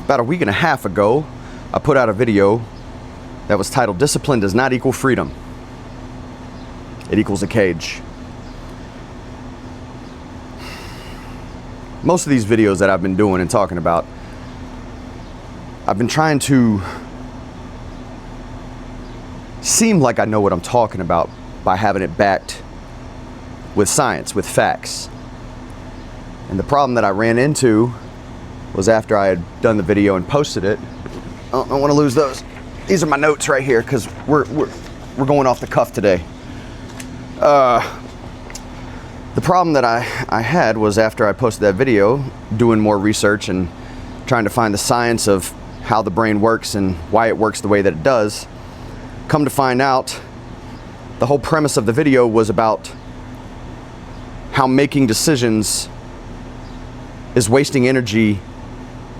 about a week and a half ago, I put out a video that was titled, "Discipline does not equal freedom. It equals a cage." Most of these videos that I've been doing and talking about, I've been trying to seem like I know what I'm talking about by having it backed with science, with facts. And the problem that I ran into was after I had done the video and posted it. I don't want to lose those. These are my notes right here because we're going off the cuff today. The problem that I had was after I posted that video, doing more research and trying to find the science of how the brain works and why it works the way that it does. Come to find out, the whole premise of the video was about how making decisions is wasting energy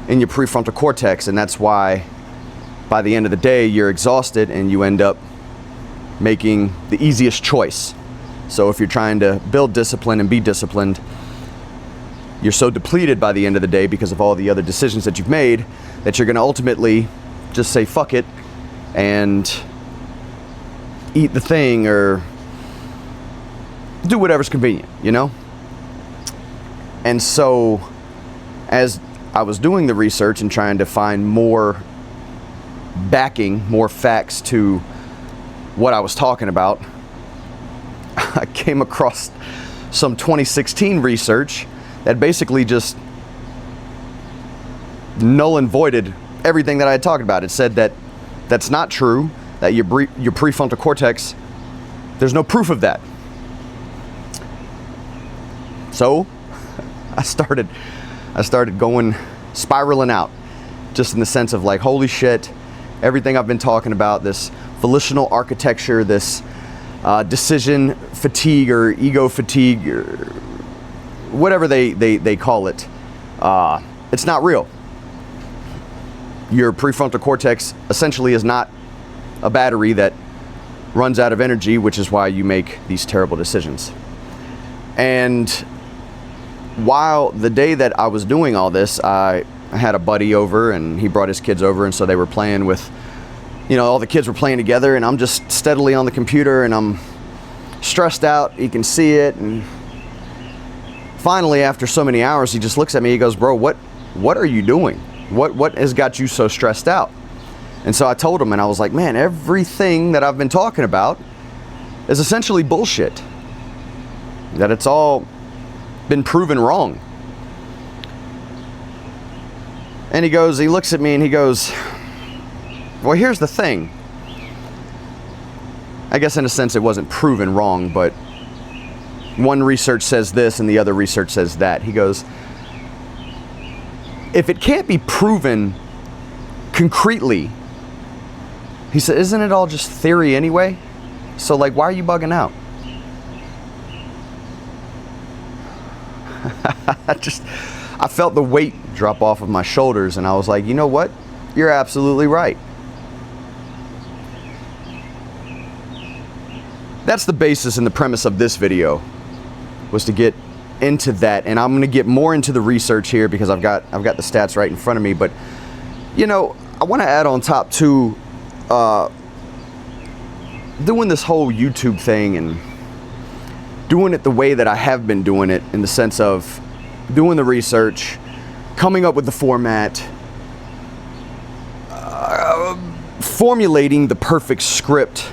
in your prefrontal cortex, and that's why by the end of the day you're exhausted and you end up making the easiest choice. So if you're trying to build discipline and be disciplined, you're so depleted by the end of the day because of all the other decisions that you've made that you're going to ultimately just say fuck it and eat the thing or do whatever's convenient, you know? And so as I was doing the research and trying to find more backing, more facts to what I was talking about, I came across some 2016 research that basically just null and voided everything that I had talked about. It said that that's not true, that your prefrontal cortex, there's no proof of that. So I started going spiraling out, just in the sense of like, holy shit, everything I've been talking about, this volitional architecture, this decision fatigue or ego fatigue or whatever they call it, it's not real. Your prefrontal cortex essentially is not a battery that runs out of energy, which is why you make these terrible decisions. And while the day that I was doing all this, I had a buddy over and he brought his kids over, and so they were playing with, you know, all the kids were playing together, and I'm just steadily on the computer and I'm stressed out. You can see it. And finally, after so many hours, he just looks at me, he goes, "Bro, what are you doing? What has got you so stressed out?" And so I told him, and I was like, "Man, everything that I've been talking about is essentially bullshit. That it's all been proven wrong." And he looks at me and he goes, "Well, here's the thing. I guess in a sense it wasn't proven wrong, but one research says this and the other research says that." He goes, "If it can't be proven concretely," he said, "isn't it all just theory anyway? So like, why are you bugging out?" I felt the weight drop off of my shoulders, and I was like, you know what? You're absolutely right. That's the basis and the premise of this video, was to get into that, and I'm going to get more into the research here because I've got the stats right in front of me. But you know, I want to add on top to doing this whole YouTube thing and doing it the way that I have been doing it, in the sense of doing the research, coming up with the format, formulating the perfect script.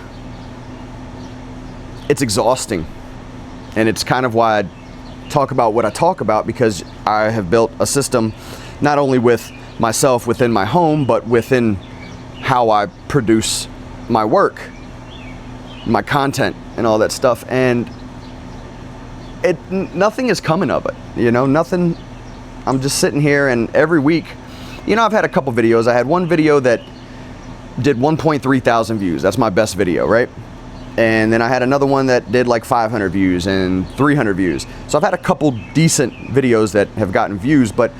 It's exhausting, and it's kind of why I talk about what I talk about, because I have built a system not only with myself within my home, but within how I produce my work, my content, and all that stuff. And nothing is coming of it, you know, nothing. I'm just sitting here, and every week, you know, I've had a couple videos. I had one video that did 1.3 thousand views. That's my best video, right? And then I had another one that did like 500 views and 300 views. So I've had a couple decent videos that have gotten views, but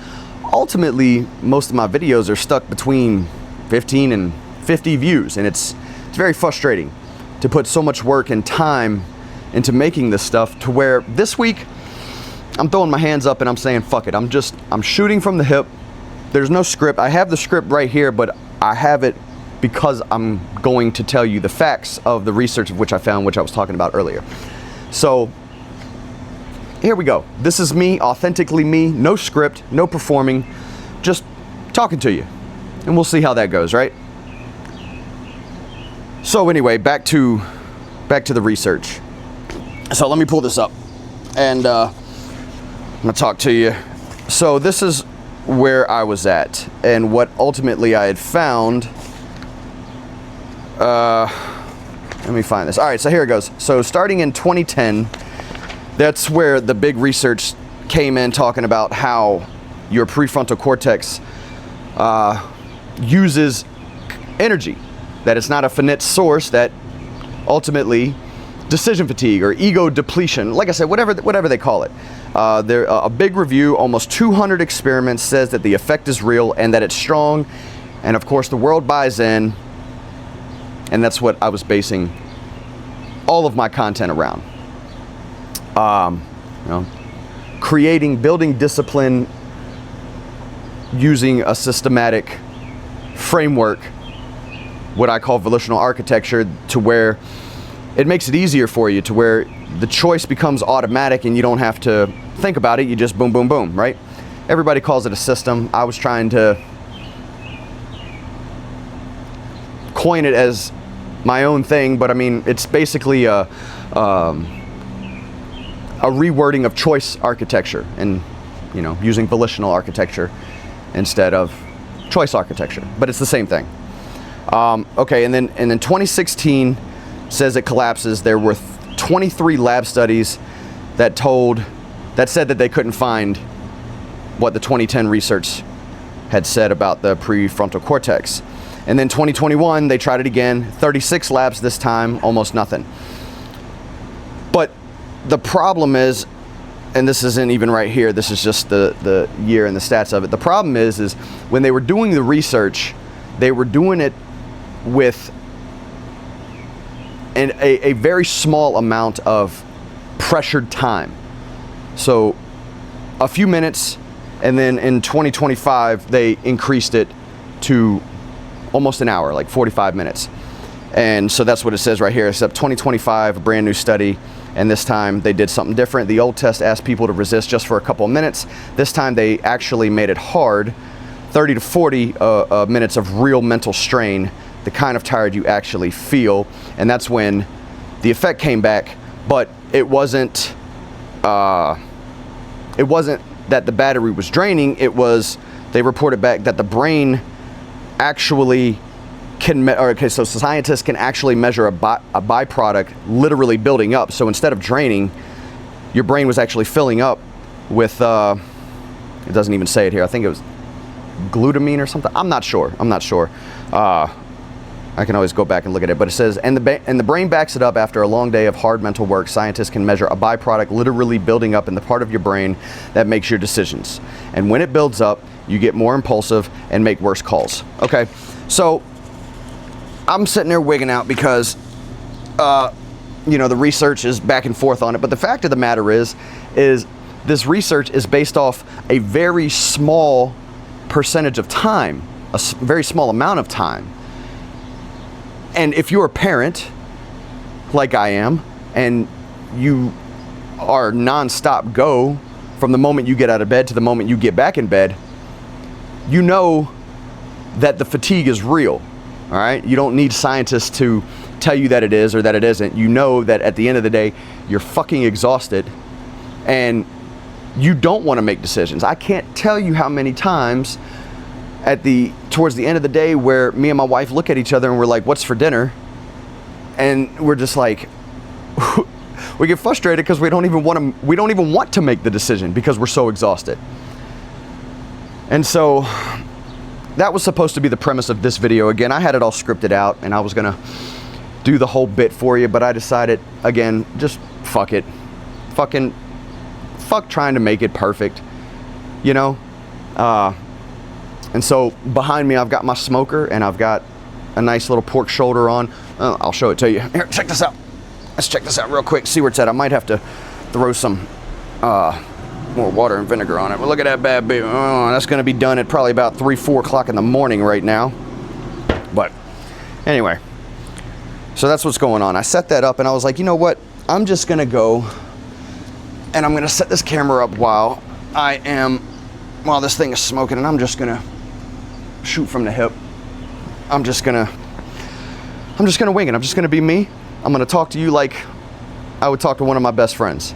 ultimately most of my videos are stuck between 15 and 50 views, and it's very frustrating to put so much work and time into making this stuff, to where this week I'm throwing my hands up and I'm saying fuck it. I'm shooting from the hip. there's no script. I have the script right here, but I have it because I'm going to tell you the facts of the research of which I found, which I was talking about earlier. So here we go. This is me, authentically me, no script, no performing, just talking to you. And we'll see how that goes, right? So anyway, back to the research. So let me pull this up and I'm gonna talk to you. So this is where I was at and what ultimately I had found. Let me find this. All right, so here it goes. So starting in 2010, that's where the big research came in, talking about how your prefrontal cortex uses energy, that it's not a finite source, that ultimately decision fatigue or ego depletion, like I said, whatever they call it. A big review, almost 200 experiments, says that the effect is real and that it's strong, and of course the world buys in, and that's what I was basing all of my content around. You know, building discipline using a systematic framework, what I call volitional architecture, to where it makes it easier for you, to where the choice becomes automatic and you don't have to think about it. You just boom, boom, boom, right? Everybody calls it a system. I was trying to coin it as my own thing, but I mean, it's basically a rewording of choice architecture, and you know, using volitional architecture instead of choice architecture, but it's the same thing. Okay, and then 2016 says it collapses. There were 23 lab studies that said that they couldn't find what the 2010 research had said about the prefrontal cortex. And then 2021, they tried it again, 36 labs this time, almost nothing. But the problem is, and this isn't even right here, this is just the year and the stats of it. The problem is when they were doing the research, they were doing it with a very small amount of pressured time. So a few minutes, and then in 2025, they increased it to almost an hour, like 45 minutes. And so that's what it says right here, except 2025, a brand new study, and this time they did something different. The old test asked people to resist just for a couple of minutes. This time they actually made it hard, 30 to 40 minutes of real mental strain, the kind of tired you actually feel. And that's when the effect came back, but it wasn't that the battery was draining. It was, they reported back that the brain actually can, so scientists can actually measure a byproduct literally building up. So instead of draining, your brain was actually filling up with, it doesn't even say it here, I think it was glutamine or something. I'm not sure. I can always go back and look at it, but it says, and the brain backs it up. After a long day of hard mental work, scientists can measure a byproduct literally building up in the part of your brain that makes your decisions. And when it builds up, you get more impulsive and make worse calls. Okay, so I'm sitting there wigging out because, you know, the research is back and forth on it. But the fact of the matter is this research is based off a very small percentage of time, a very small amount of time. And if you're a parent, like I am, and you are nonstop go from the moment you get out of bed to the moment you get back in bed, you know that the fatigue is real, all right? You don't need scientists to tell you that it is or that it isn't. You know that at the end of the day, you're fucking exhausted and you don't want to make decisions. I can't tell you how many times towards the end of the day where me and my wife look at each other and we're like, what's for dinner? And we're just like, we get frustrated because we don't even want to make the decision because we're so exhausted. And so that was supposed to be the premise of this video. Again, I had it all scripted out and I was gonna do the whole bit for you, but I decided, again, just fuck it. Fuck trying to make it perfect, you know? And so behind me, I've got my smoker and I've got a nice little pork shoulder on. I'll show it to you. Here, check this out. Let's check this out real quick, see where it's at. I might have to throw some more water and vinegar on it. But look at that bad baby. Oh, that's going to be done at probably about 3, 4 o'clock in the morning right now. But anyway, so that's what's going on. I set that up and I was like, you know what? I'm just going to go and I'm going to set this camera up while this thing is smoking, and I'm just going to shoot from the hip. I'm just going to wing it. I'm just going to be me. I'm going to talk to you like I would talk to one of my best friends.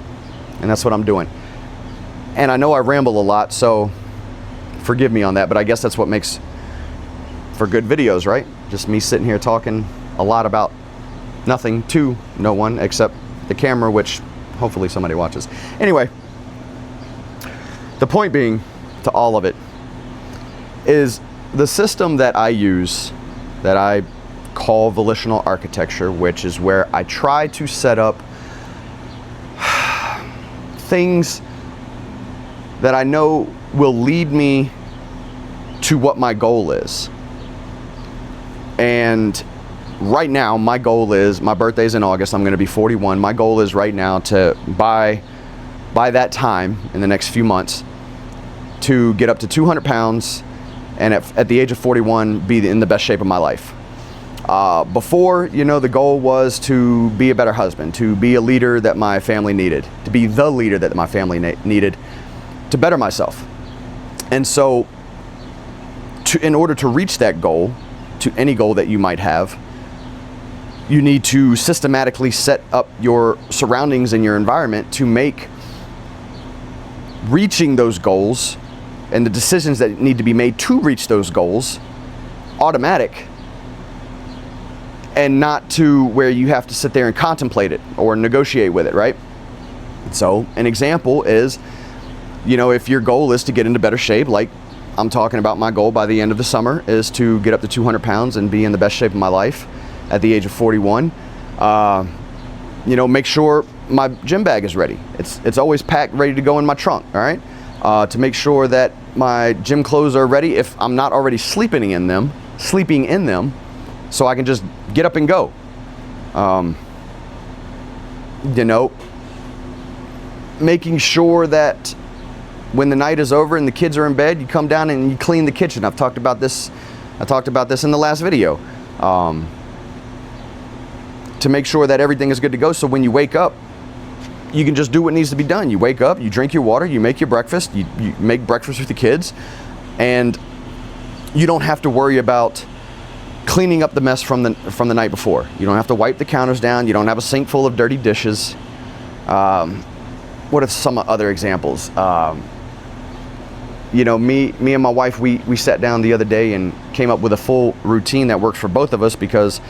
And that's what I'm doing. And I know I ramble a lot, so forgive me on that, but I guess that's what makes for good videos, right? Just me sitting here talking a lot about nothing to no one except the camera, which hopefully somebody watches. Anyway, the point being to all of it is the system that I use, that I call volitional architecture, which is where I try to set up things that I know will lead me to what my goal is. And right now, my goal is, my birthday's in August, I'm gonna be 41. My goal is right now to, by that time, in the next few months, to get up to 200 pounds and at the age of 41, be in the best shape of my life. Before, you know, the goal was to be a better husband, to be a leader that my family needed, to be the leader that my family needed, to better myself. And so, in order to reach that goal, to any goal that you might have, you need to systematically set up your surroundings and your environment to make reaching those goals and the decisions that need to be made to reach those goals automatic, and not to where you have to sit there and contemplate it or negotiate with it, right? So an example is, you know, if your goal is to get into better shape, like I'm talking about, my goal by the end of the summer is to get up to 200 pounds and be in the best shape of my life at the age of 41. You know, make sure my gym bag is ready. It's always packed, ready to go in my trunk, all right? To make sure that my gym clothes are ready if I'm not already sleeping in them, so I can just get up and go. You know, making sure that when the night is over and the kids are in bed, you come down and you clean the kitchen. I talked about this in the last video. To make sure that everything is good to go, so when you wake up, you can just do what needs to be done. You wake up, you drink your water, you make your breakfast, you make breakfast with the kids, and you don't have to worry about cleaning up the mess from the night before. You don't have to wipe the counters down. You don't have a sink full of dirty dishes. What are some other examples? You know, me and my wife, we sat down the other day and came up with a full routine that works for both of us, because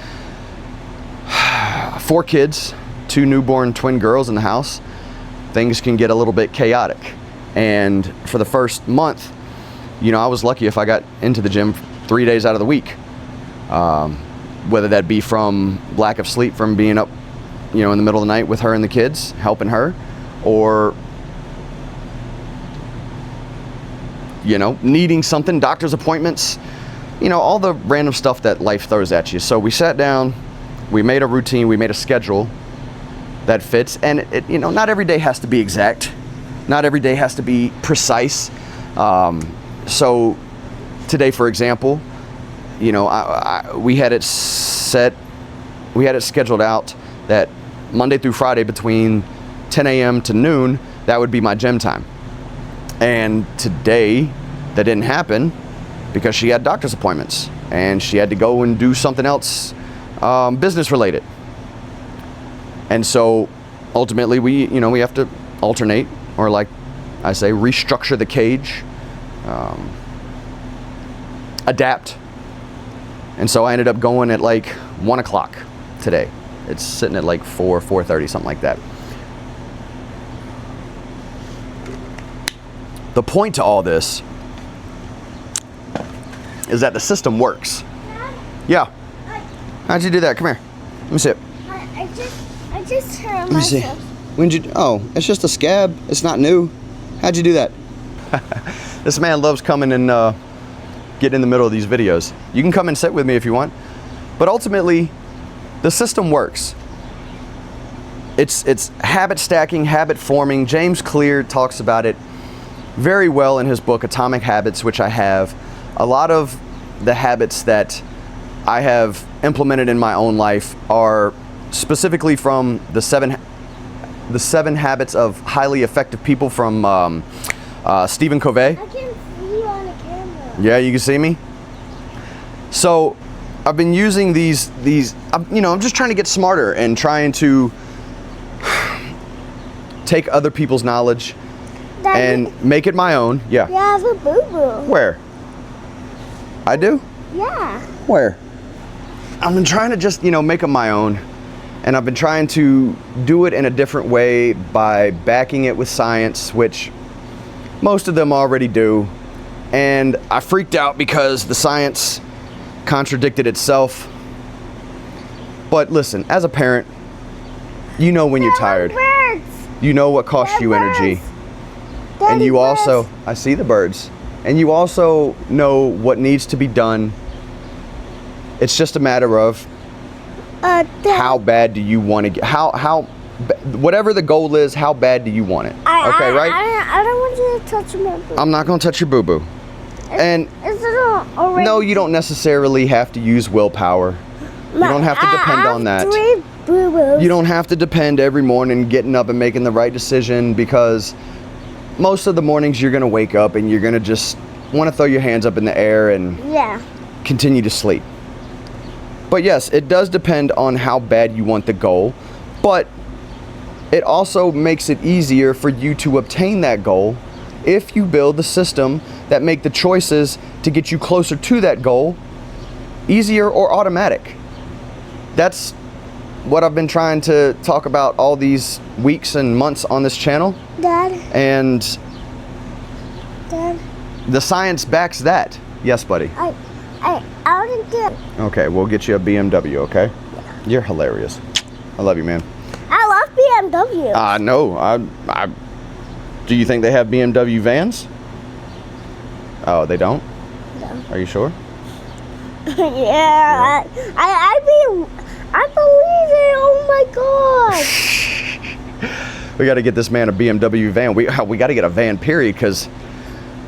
4 kids, 2 newborn twin girls in the house, things can get a little bit chaotic. And for the first month, you know, I was lucky if I got into the gym 3 days out of the week. Whether that be from lack of sleep from being up, you know, in the middle of the night with her and the kids, helping her, or, you know, needing something, doctor's appointments, you know, all the random stuff that life throws at you. So we sat down, we made a routine, we made a schedule that fits, and it, you know, not every day has to be exact, not every day has to be precise. So today, for example, you know, we had it scheduled out that Monday through Friday between 10 a.m. to noon, that would be my gym time. And today, that didn't happen because she had doctor's appointments and she had to go and do something else, business related. And so ultimately we have to alternate, or like I say, restructure the cage, adapt. And so I ended up going at like 1 o'clock today. It's sitting at like 4:30, something like that. The point to all this is that the system works. Dad? Yeah. How'd you do that? Come here. Let me see it. I just hurt myself. Let me see. When'd you? Oh, it's just a scab. It's not new. How'd you do that? This man loves coming and getting in the middle of these videos. You can come and sit with me if you want, but ultimately, the system works. It's habit stacking, habit forming. James Clear talks about it very well in his book Atomic Habits, which I have. A lot of the habits that I have implemented in my own life are specifically from the seven habits of highly effective people from Stephen Covey. I can see you on the camera. Yeah, you can see me. So I've been using these. I'm just trying to get smarter and trying to take other people's knowledge Daddy, and make it my own. Yeah. you have a boo-boo. Where? I do? Yeah. Where? I've been trying to just, make them my own. And I've been trying to do it in a different way by backing it with science, which most of them already do. And I freaked out because the science contradicted itself. But listen, as a parent, you know when you're tired. Birds. You know what costs you energy. And you also, I see the birds. And you also know what needs to be done. It's just a matter of how bad do you want to get, whatever the goal is, how bad do you want it? Okay, right? I don't want you to touch my boo. I'm not going to touch your boo-boo. And Is it already? no, you don't necessarily have to use willpower. You don't have to depend on that. 3 boo-boos. You don't have to depend every morning getting up and making the right decision, because most of the mornings you're going to wake up and you're going to just want to throw your hands up in the air and Yeah. continue to sleep. But yes, it does depend on how bad you want the goal, but it also makes it easier for you to obtain that goal if you build the system that make the choices to get you closer to that goal easier or automatic. That's what I've been trying to talk about all these weeks and months on this channel, Dad. and Dad. the science backs that. Yes, buddy. I wouldn't do it. Okay, we'll get you a BMW, okay? You're hilarious. I love you, man. I love BMW. No, do you think they have BMW vans? Oh, they don't? No. Are you sure? Yeah. I believe it. Oh my God. We got to get this man a BMW van. We got to get a van, period, because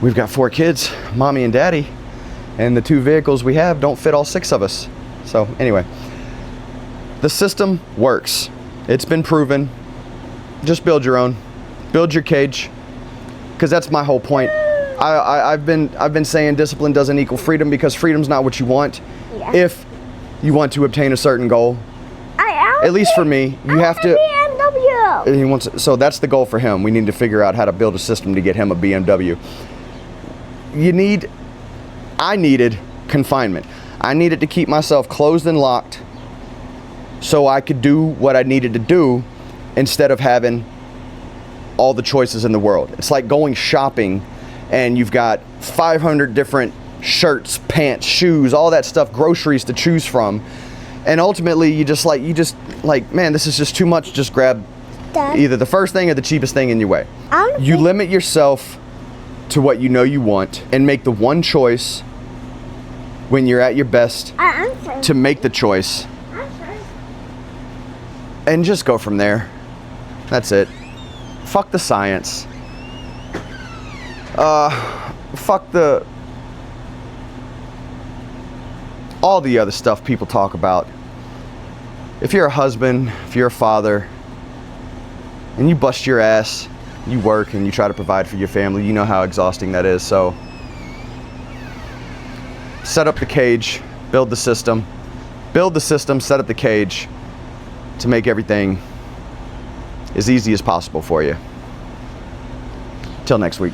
we've got 4 kids, mommy and daddy, and the 2 vehicles we have don't fit all 6 of us. So anyway, the system works. It's been proven. Just build your own. Build your cage, because that's my whole point. I've been saying discipline doesn't equal freedom, because freedom's not what you want. Yeah. If you want to obtain a certain goal, at least for me, you have to. BMW. He wants. So that's the goal for him. We need to figure out how to build a system to get him a BMW. I needed confinement. I needed to keep myself closed and locked so I could do what I needed to do instead of having all the choices in the world. It's like going shopping and you've got 500 different shirts, pants, shoes, all that stuff, groceries to choose from. And ultimately you just like, man, this is just too much. Just grab Dad. either the first thing or the cheapest thing in your way. You limit yourself to what you know you want and make the one choice when you're at your best I'm first. to make the choice, I'm first. and just go from there. That's it. Fuck the science. Fuck all the other stuff people talk about. If you're a husband, if you're a father, and you bust your ass, you work and you try to provide for your family, you know how exhausting that is. So set up the cage, build the system, set up the cage to make everything as easy as possible for you. Till next week.